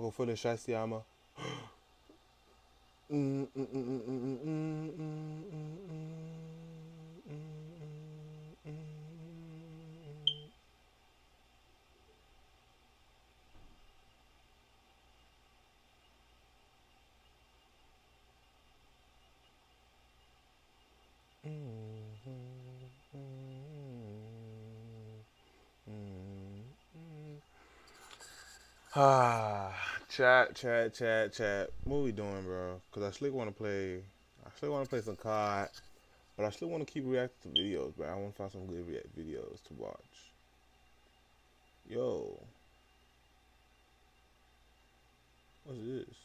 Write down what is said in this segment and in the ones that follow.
Go für den Scheiß, die Arme. Ah, chat. What we doing, bro? Cause I still want to play. I still want to play some COD, but I still want to keep reacting to videos, bro. I want to find some good react videos to watch. Yo, what's this?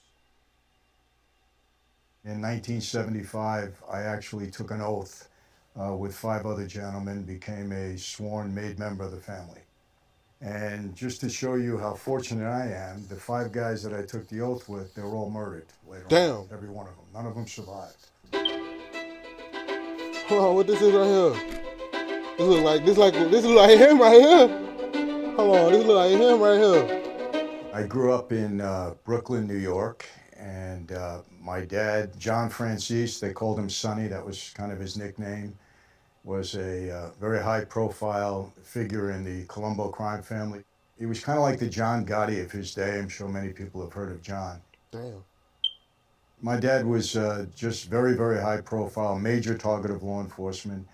In 1975, I actually took an oath with 5 other gentlemen, became a sworn made member of the family. And just to show you how fortunate I am, the 5 guys that I took the oath with, they were all murdered later on. Damn. Every one of them. None of them survived. Hold on, what this is right here? This look like him right here. Hold on, this look like him right here. I grew up in Brooklyn, New York, and my dad, John Francis, they called him Sonny, that was kind of his nickname, was a very high-profile figure in the Colombo crime family. He was kind of like the John Gotti of his day. I'm sure many people have heard of John. Damn. My dad was just very, very high-profile, major target of law enforcement.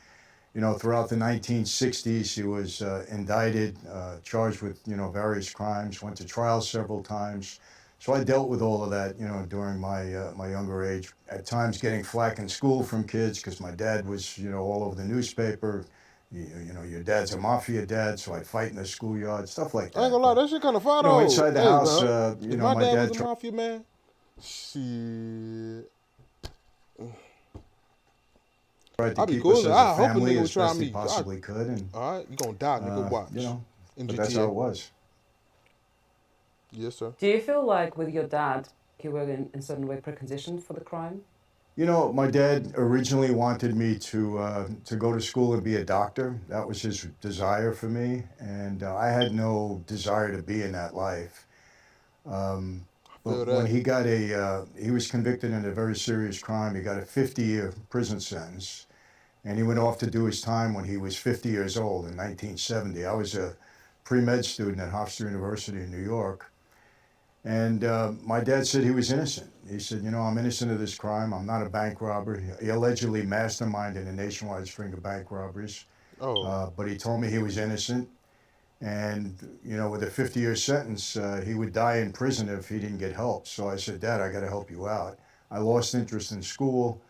You know, throughout the 1960s, he was indicted, charged with, various crimes, went to trial several times. So I dealt with all of that, during my younger age. At times getting flack in school from kids because my dad was, all over the newspaper. Your dad's a mafia dad, so I'd fight in the schoolyard, stuff like I ain't that. gonna lie, But, that shit kind of fire though. inside the Hey, house, man, if my my dad was dad a tried. mafia man, shit, Tried to I'd be keep cool. us as a I hope a family nigga would as try best he me. possibly could, and All right, you gonna die, nigga. Watch in but that's how it GTA. was. Yes, sir. Do you feel like with your dad, you were in a certain way preconditioned for the crime? My dad originally wanted me to go to school and be a doctor. That was his desire for me, and I had no desire to be in that life. Feel But when that. he was convicted in a very serious crime. He got a 50-year prison sentence, and he went off to do his time when he was 50 years old in 1970. I was a pre-med student at Hofstra University in New York. And my dad said he was innocent. He said, I'm innocent of this crime. I'm not a bank robber. He allegedly masterminded a nationwide string of bank robberies. Oh, But he told me he was innocent. And, with a 50-year sentence, he would die in prison if he didn't get help. So I said, Dad, I got to help you out. I lost interest in school.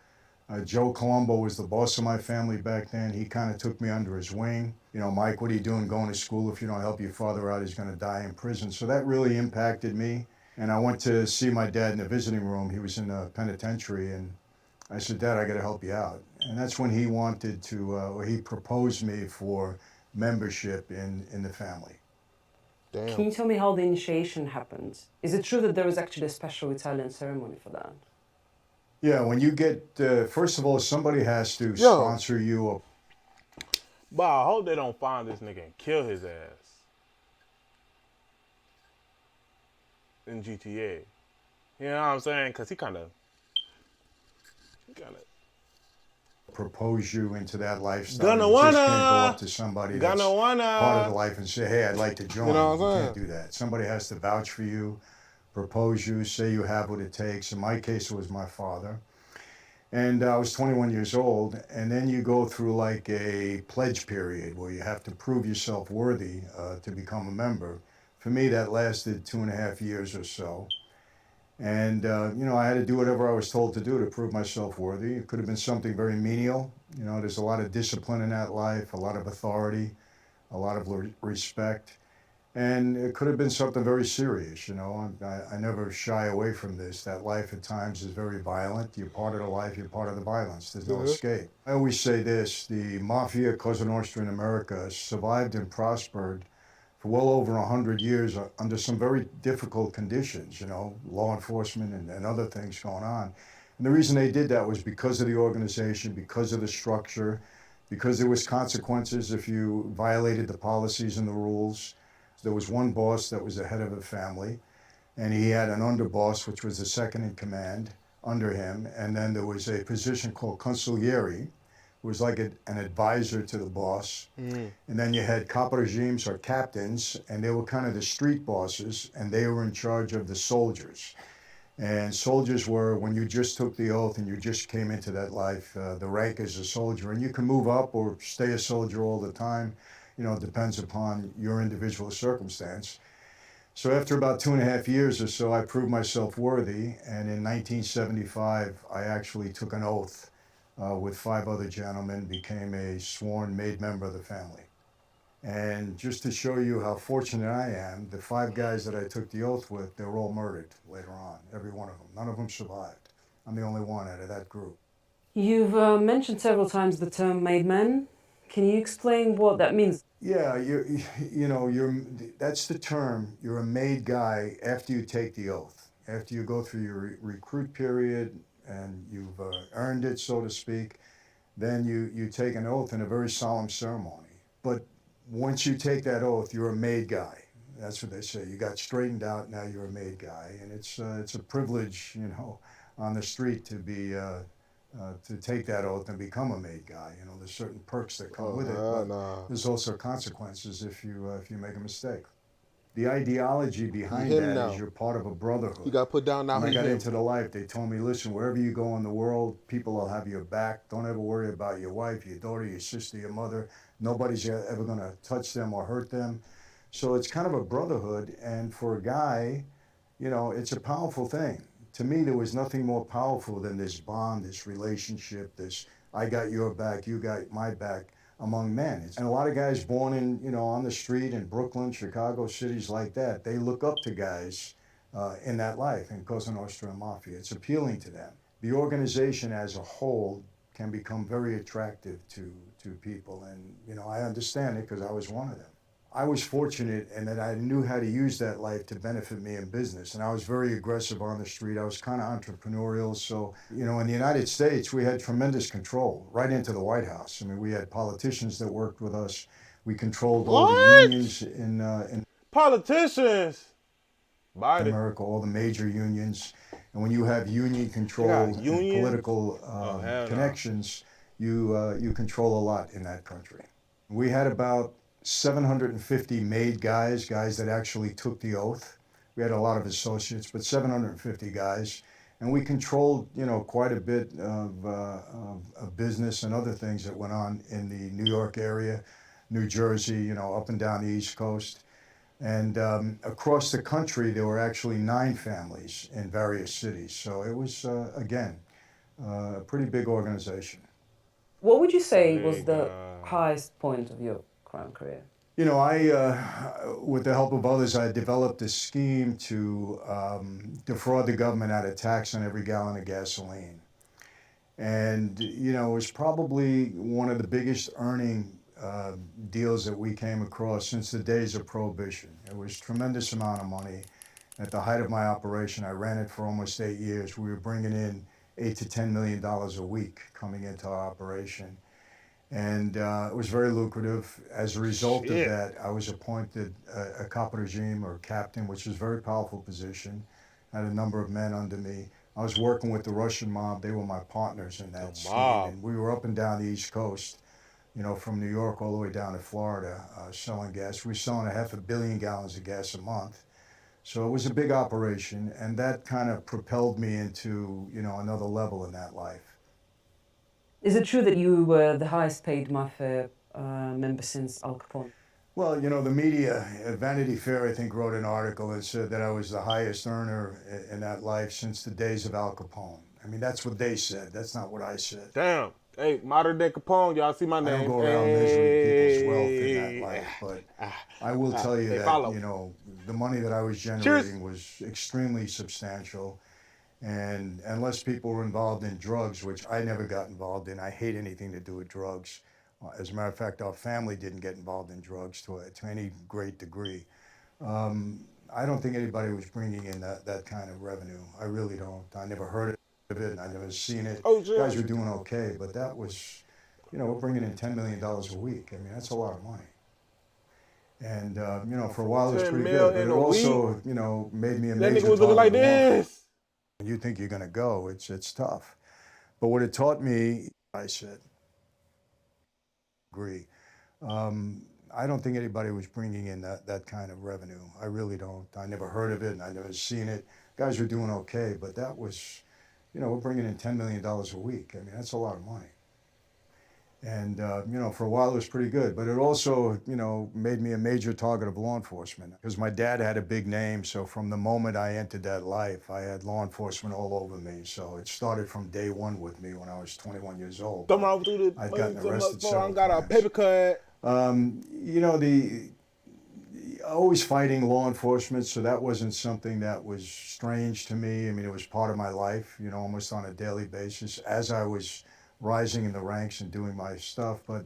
Joe Colombo was the boss of my family back then. He kind of took me under his wing. Mike, what are you doing going to school? If you don't help your father out, he's going to die in prison. So that really impacted me. And I went to see my dad in the visiting room. He was in a penitentiary. And I said, Dad, I got to help you out. And that's when he wanted to, or he proposed me for membership in the family. damn. Can you tell me how the initiation happened? Is it true that there was actually a special Italian ceremony for that? Yeah, when you get, first of all, somebody has to Yo. sponsor you. But I hope they don't find this nigga and kill his ass in GTA. You know what I'm saying? Cause he kind of Propose you into that lifestyle. Gonna You just wanna. can't go up to somebody that's Gonna wanna. part of the life and say, hey, I'd like to join. You know what I'm You can't do that. Somebody has to vouch for you, propose you, say you have what it takes. In my case, it was my father. And I was 21 years old. And then you go through like a pledge period where you have to prove yourself worthy to become a member. For me, that lasted 2.5 years or so. And, I had to do whatever I was told to do to prove myself worthy. It could have been something very menial. There's a lot of discipline in that life, a lot of authority, a lot of respect. And it could have been something very serious. I never shy away from this. That life at times is very violent. You're part of the life, you're part of the violence. There's no escape. I always say this, the Mafia Cosa Nostra in America survived and prospered for well over 100 years under some very difficult conditions, law enforcement and other things going on. And the reason they did that was because of the organization, because of the structure, because there was consequences if you violated the policies and the rules. There was one boss that was the head of the family. And he had an underboss, which was the second in command under him. And then there was a position called consigliere, who was like an advisor to the boss. And then you had caporegimes or captains, and they were kind of the street bosses, and they were in charge of the soldiers. And soldiers were, when you just took the oath and you just came into that life, the rank as a soldier. And you can move up or stay a soldier all the time. You know, it depends upon your individual circumstance. So after about 2.5 years or so, I proved myself worthy. And in 1975, I actually took an oath with 5 other gentlemen, became a sworn made member of the family. And just to show you how fortunate I am, the 5 guys that I took the oath with, they were all murdered later on, every one of them. None of them survived. I'm the only one out of that group. You've mentioned several times the term made man. Can you explain what that means? Yeah, that's the term. You're a made guy after you take the oath, after you go through your recruit period and you've earned it, so to speak. Then you take an oath in a very solemn ceremony. But once you take that oath, you're a made guy. That's what they say. You got straightened out. Now you're a made guy, and it's a privilege, on the street to be to take that oath and become a made guy. You know, there's certain perks that come with it, but there's also consequences if you make a mistake. The ideology behind that is you're part of a brotherhood. You got put down now. When I got into the life, they told me, listen, wherever you go in the world, people will have your back. Don't ever worry about your wife, your daughter, your sister, your mother. Nobody's ever going to touch them or hurt them. So it's kind of a brotherhood. And for a guy, it's a powerful thing. To me, there was nothing more powerful than this bond, this relationship, this I got your back, you got my back among men. And a lot of guys born in, on the street in Brooklyn, Chicago, cities like that, they look up to guys in that life, in Cosa Nostra and Mafia. It's appealing to them. The organization as a whole can become very attractive to people. And, I understand it because I was one of them. I was fortunate in that I knew how to use that life to benefit me in business. And I was very aggressive on the street. I was kind of entrepreneurial. So, in the United States, we had tremendous control right into the White House. I mean, we had politicians that worked with us. We controlled all the unions in Politicians. Biden. America, all the major unions. And when you have union control and political connections, you control a lot in that country. We had about 750 made guys that actually took the oath. We had a lot of associates, but 750 guys. And we controlled, quite a bit of business and other things that went on in the New York area, New Jersey, up and down the East Coast. And across the country, there were actually 9 families in various cities. So it was, again, a pretty big organization. What would you say was the highest point of your crime career? With the help of others, I developed a scheme to defraud the government out of tax on every gallon of gasoline. And, it was probably one of the biggest earning deals that we came across since the days of Prohibition. It was a tremendous amount of money. At the height of my operation, I ran it for almost 8 years. We were bringing in $8 to $10 million a week coming into our operation. And it was very lucrative. As a result of that, I was appointed a caporegime or captain, which is a very powerful position. I had a number of men under me. I was working with the Russian mob. They were my partners in that scheme. And we were up and down the East Coast, from New York all the way down to Florida, selling gas. We were selling 500 million gallons of gas a month. So it was a big operation, and that kind of propelled me into, another level in that life. Is it true that you were the highest paid Mafia member since Al Capone? Well, the media, Vanity Fair, I think, wrote an article that said that I was the highest earner in that life since the days of Al Capone. I mean, that's what they said. That's not what I said. Damn. Hey, modern day Capone, y'all see my name. I don't go around measuring people's wealth in that life, but I will tell you that, the money that I was generating was extremely substantial. And unless people were involved in drugs, which I never got involved in, I hate anything to do with drugs. As a matter of fact, our family didn't get involved in drugs to any great degree. I don't think anybody was bringing in that kind of revenue. I really don't. I never heard of it. I never seen it. Guys were doing okay, but that was, we're bringing in $10 million a week. I mean, that's a lot of money. And, you know, for a while it was 10 pretty mil good. But in it a also, you know, made me a That major nigga was looking like target of law enforcement. this. When you think you're going to go, it's tough. But what it taught me, I said, agree. I don't think anybody was bringing in that kind of revenue. I really don't. I never heard of it, and I never seen it. Guys were doing okay, but that was, you know, we're bringing in $10 million a week. I mean, that's a lot of money. And, you know, for a while it was pretty good. But it also, you know, made me a major target of law enforcement. Because my dad had a big name, so from the moment I entered that life, I had law enforcement all over me. So it started from day one with me when I was 21 years old. Come on through the I'd gotten arrested I several got a times. paper cut. You know, always fighting law enforcement, so that wasn't something that was strange to me. I mean, it was part of my life, you know, almost on a daily basis as I was rising in the ranks and doing my stuff. But,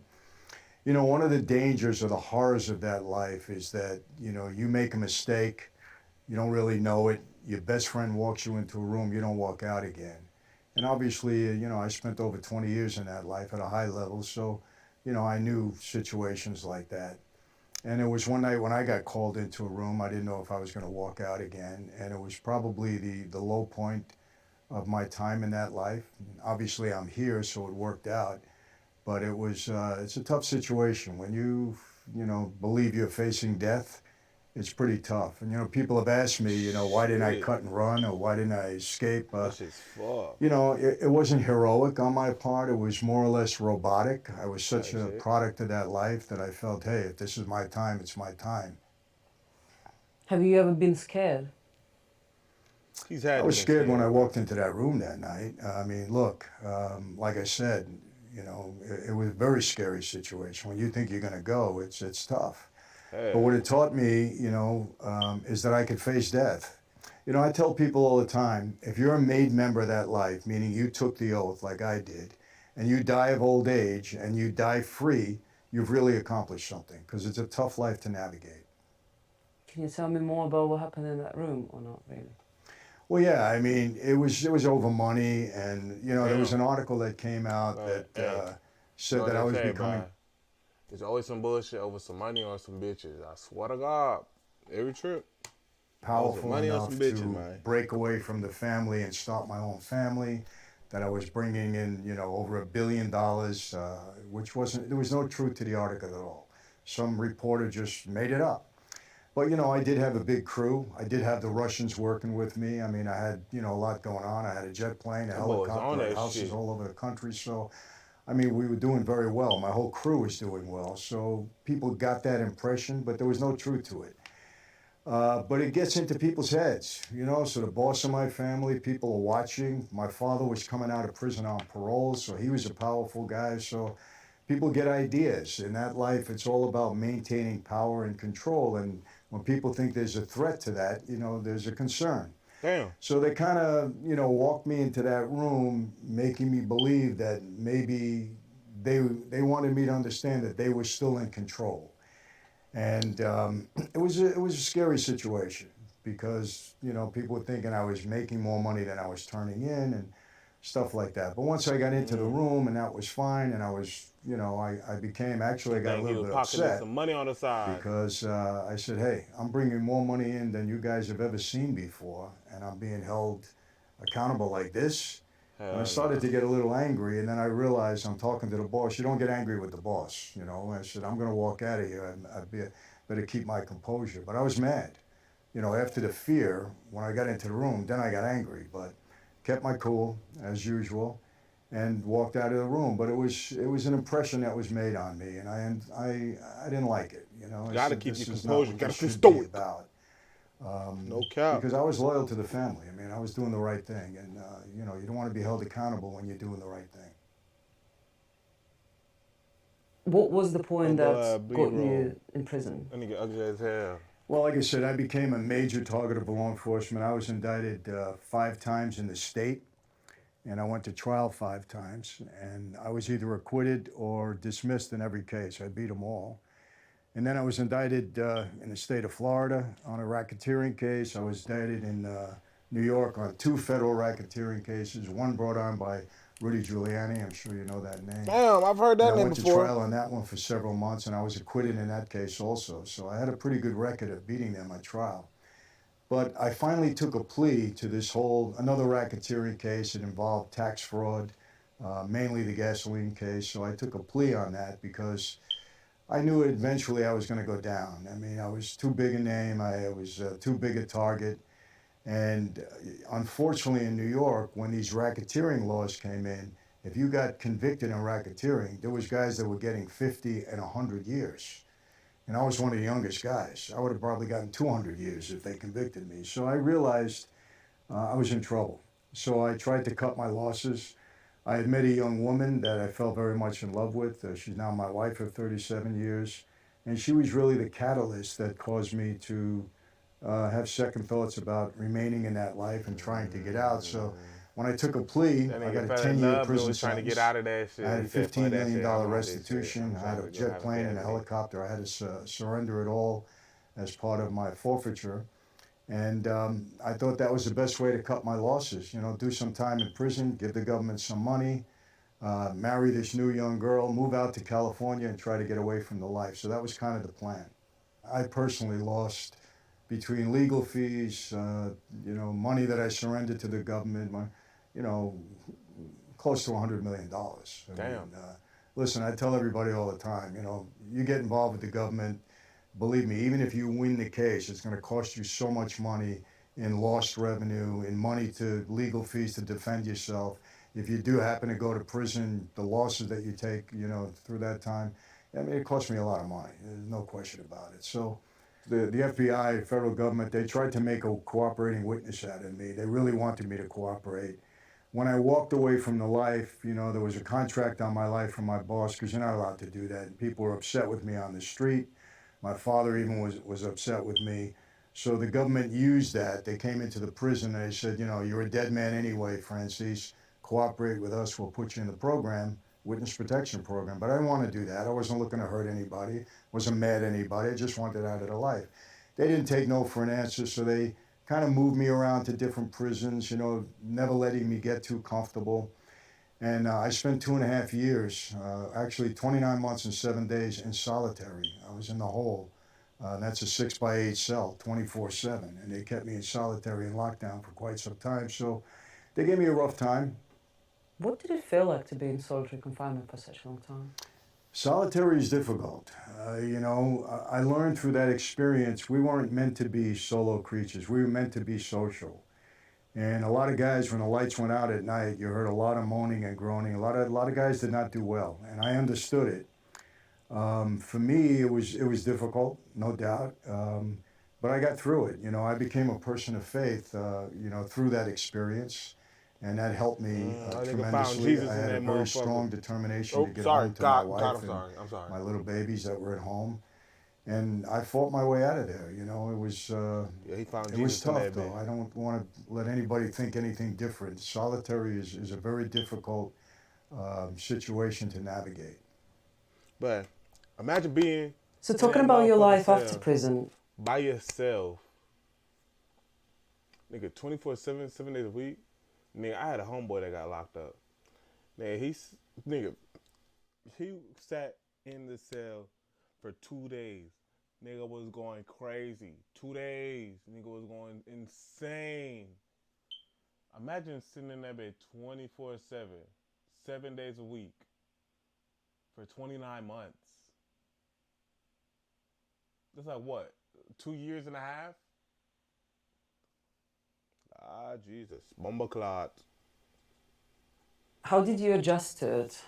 you know, one of the dangers or the horrors of that life is that, you know, you make a mistake, you don't really know it, your best friend walks you into a room, you don't walk out again. And obviously, you know, I spent over 20 years in that life at a high level, so, you know, I knew situations like that. And it was one night when I got called into a room, I didn't know if I was going to walk out again, and it was probably the low point of my time in that life. Obviously, I'm here, so it worked out. But it was it's a tough situation when you know, believe you're facing death. It's pretty tough. And you know, people have asked me, you know, why didn't I cut and run or why didn't I escape? That shit's fucked. You know, it wasn't heroic on my part. It was more or less robotic. I was such a product of that life that I felt, hey, if this is my time, it's my time. Have you ever been scared? I was scared when I walked into that room that night. I mean, look, like I said, you know, it was a very scary situation. When you think you're going to go, it's tough. Hey. But what it taught me, you know, is that I could face death. You know, I tell people all the time, if you're a made member of that life, meaning you took the oath like I did, and you die of old age and you die free, you've really accomplished something, because it's a tough life to navigate. Can you tell me more about what happened in that room or not really? Well, yeah, I mean, it was over money, and you know, there was an article that came out that said that I was becoming. There's always some bullshit over some money or some bitches. I swear to God, every trip. Powerful enough to break away from the family and start my own family. That I was bringing in, you know, over $1 billion, which wasn't. There was no truth to the article at all. Some reporter just made it up. But, you know, I did have a big crew. I did have the Russians working with me. I mean, I had, you know, a lot going on. I had a jet plane, a helicopter, I had houses all over the country. So, I mean, we were doing very well. My whole crew was doing well. So people got that impression, but there was no truth to it. But it gets into people's heads, you know. So the boss of my family, people are watching. My father was coming out of prison on parole, so he was a powerful guy. So people get ideas. In that life, it's all about maintaining power and control. And when people think there's a threat to that, you know, there's a concern. Damn. So they kind of, you know, walked me into that room, making me believe that maybe they wanted me to understand that they were still in control. And it was a scary situation because, you know, people were thinking I was making more money than I was turning in and stuff like that. But once I got into the room and that was fine, and I was, you know, I became, actually I got a little bit upset some money on the side because I said, hey, I'm bringing more money in than you guys have ever seen before, and I'm being held accountable like this. And I started to get a little angry, and then I realized I'm talking to the boss. You don't get angry with the boss, you know. I said, I'm going to walk out of here, and I better keep my composure. But I was mad. You know, after the fear, when I got into the room, then I got angry, but kept my cool, as usual, and walked out of the room. But it was an impression that was made on me, and I didn't like it, you know. Got to keep your composure. Got to stay stoic. No cap. Because I was loyal to the family. I mean, I was doing the right thing, and you know, you don't want to be held accountable when you're doing the right thing. What was the point that got you in prison? I nigga ugly as hell. Well, like I said, I became a major target of law enforcement. I was indicted 5 times in the state, and I went to trial 5 times, and I was either acquitted or dismissed in every case. I beat them all. And then I was indicted in the state of Florida on a racketeering case. I was indicted in New York on 2 federal racketeering cases, one brought on by Rudy Giuliani. I'm sure you know that name. Damn, I've heard that And I name went to before. trial on that one for several months, and I was acquitted in that case also. So I had a pretty good record of beating them at trial. But I finally took a plea to this another racketeering case. It involved tax fraud, mainly the gasoline case. So I took a plea on that because I knew eventually I was going to go down. I mean, I was too big a name. I was too big a target. And unfortunately, in New York, when these racketeering laws came in, if you got convicted in racketeering, there was guys that were getting 50 and 100 years. And I was one of the youngest guys. I would have probably gotten 200 years if they convicted me. So I realized I was in trouble. So I tried to cut my losses. I had met a young woman that I fell very much in love with. She's now my wife of 37 years. And she was really the catalyst that caused me to have second thoughts about remaining in that life and trying to get out. So when I took a plea, That I got nigga a fell in 10-year love and prison was trying to sentence. get out of that shit. I had a He said, "Fuck $15 that million shit. I'm out this restitution. shit. I had a jet plane and a helicopter. I had to surrender it all as part of my forfeiture. And I thought that was the best way to cut my losses. You know, do some time in prison, give the government some money, marry this new young girl, move out to California and try to get away from the life. So that was kind of the plan. I personally lost between legal fees, money that I surrendered to the government, close to $100 million. Damn. Listen, I tell everybody all the time, you get involved with the government, believe me, even if you win the case, it's going to cost you so much money in lost revenue, in money to legal fees to defend yourself. If you do happen to go to prison, the losses that you take, through that time, I mean, it cost me a lot of money. There's no question about it. So the FBI, federal government, they tried to make a cooperating witness out of me. They really wanted me to cooperate. When I walked away from the life, there was a contract on my life from my boss because you're not allowed to do that. And people were upset with me on the street. My father even was upset with me. So the government used that. They came into the prison and they said, you're a dead man anyway, Francis. Cooperate with us. We'll put you in the program, witness protection program. But I didn't want to do that. I wasn't looking to hurt anybody. Wasn't mad at anybody. I just wanted out of the life. They didn't take no for an answer, so they kind of moved me around to different prisons, never letting me get too comfortable. And I spent 2.5 years, actually 29 months and 7 days in solitary. I was in the hole. That's a 6x8 cell, 24/7. And they kept me in solitary and lockdown for quite some time. So they gave me a rough time. What did it feel like to be in solitary confinement for such a long time? Solitary is difficult. I learned through that experience, we weren't meant to be solo creatures. We were meant to be social. And a lot of guys, when the lights went out at night, you heard a lot of moaning and groaning. A lot of guys did not do well, and I understood it. For me, it was difficult, no doubt, but I got through it. I became a person of faith, through that experience, and that helped me tremendously. I had a very strong determination to get home to my wife and my little babies that were at home. And I fought my way out of there. It was tough, though. I don't want to let anybody think anything different. Solitary is a very difficult situation to navigate. But imagine being So talking about your life after prison. by yourself. Nigga, 24/7, 7 days a week. Nigga, I had a homeboy that got locked up. He sat in the cell for 2 days. Nigga was going crazy. 2 days. Nigga was going insane. Imagine sitting in that bed 24/7, 7 days a week for 29 months. That's like what? 2 years and a half? Ah, Jesus. Bomba clot. How did you adjust to it?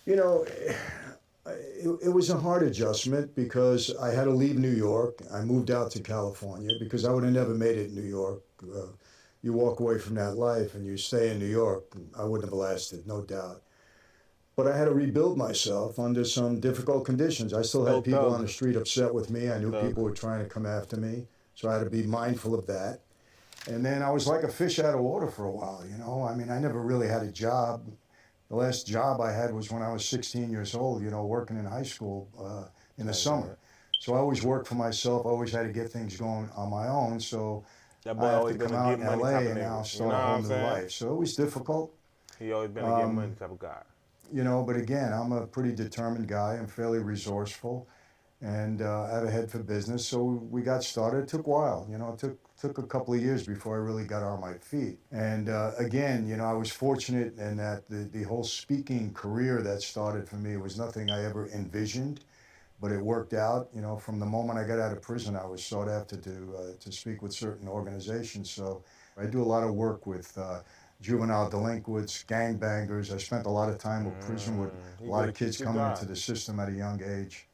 It was a hard adjustment because I had to leave New York. I moved out to California because I would have never made it in New York. You walk away from that life and you stay in New York, I wouldn't have lasted, no doubt. But I had to rebuild myself under some difficult conditions. I still had people on the street upset with me. I knew people were trying to come after me, so I had to be mindful of that. And then I was like a fish out of water for a while, I mean, I never really had a job. The last job I had was when I was 16 years old, working in high school in the summer. So I always worked for myself. I always had to get things going on my own. So I have to come out in LA and now start a whole new life. So it was difficult. He always been a get money type of guy. You know, but again, I'm a pretty determined guy. I'm fairly resourceful, and I have a head for business. So we got started. It took a while. You know, it took a couple of years before I really got on my feet. And again, you know, I was fortunate in that the whole speaking career that started for me was nothing I ever envisioned, but it worked out. You know, from the moment I got out of prison, I was sought after to speak with certain organizations. So I do a lot of work with juvenile delinquents, gangbangers. I spent a lot of time with prison with a lot of kids coming into the system at a young age.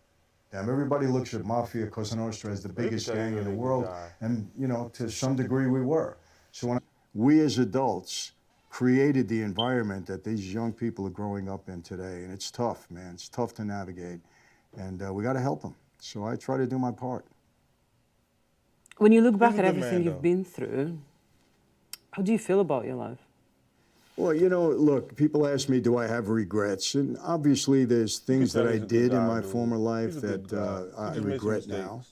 Damn, everybody looks at Mafia Cosa Nostra as the biggest gang in the world, and you know, to some degree we were. So when we as adults created the environment that these young people are growing up in today, and it's tough, man. It's tough to navigate, and we got to help them. So I try to do my part. When you look back at everything you've been through, how do you feel about your life? Well, you know, look, people ask me, do I have regrets? And obviously there's things that I did in my former life that I regret now.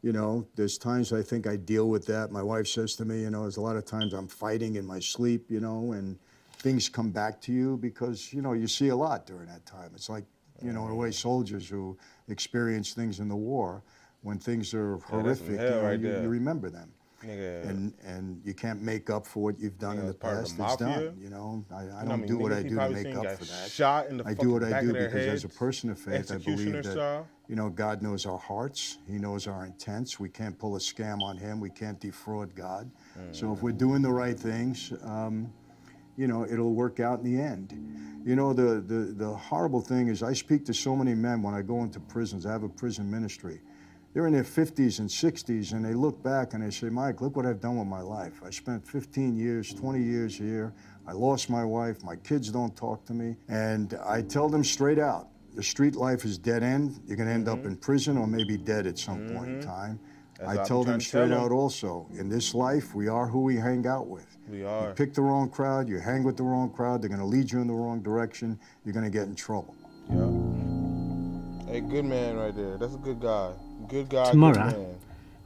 You know, there's times I think I deal with that. My wife says to me, you know, there's a lot of times I'm fighting in my sleep, you know, and things come back to you because, you know, you see a lot during that time. It's like, you know, in a way, soldiers who experience things in the war, when things are horrific, you remember them. And you can't make up for what you've done in the past. It's done, you know. I don't do what I do to make up for that. I do what I do because as a person of faith, I believe that, you know, God knows our hearts. He knows our intents. We can't pull a scam on him. We can't defraud God. So if we're doing the right things, you know, it'll work out in the end. You know, the horrible thing is I speak to so many men when I go into prisons. I have a prison ministry. They're in their 50s and 60s, and they look back and they say, Mike, look what I've done with my life. I spent 15 years, 20 years here. I lost my wife. My kids don't talk to me. And I tell them straight out, the street life is dead end. You're going to end up in prison or maybe dead at some point in time. I tell them straight out also, in this life, we are who we hang out with. We are. You pick the wrong crowd, you hang with the wrong crowd, they're going to lead you in the wrong direction, you're going to get in trouble. Yeah. Hey, good man right there. That's a good guy. Good guy, Tomorrow, good man.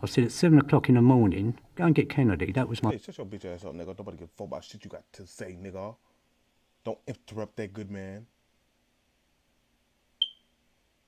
I said at 7 o'clock in the morning, go and get Kennedy. That was my... Hey, shut your bitch ass up, nigga. Nobody give a fuck about shit you got to say, nigga. Don't interrupt that good man.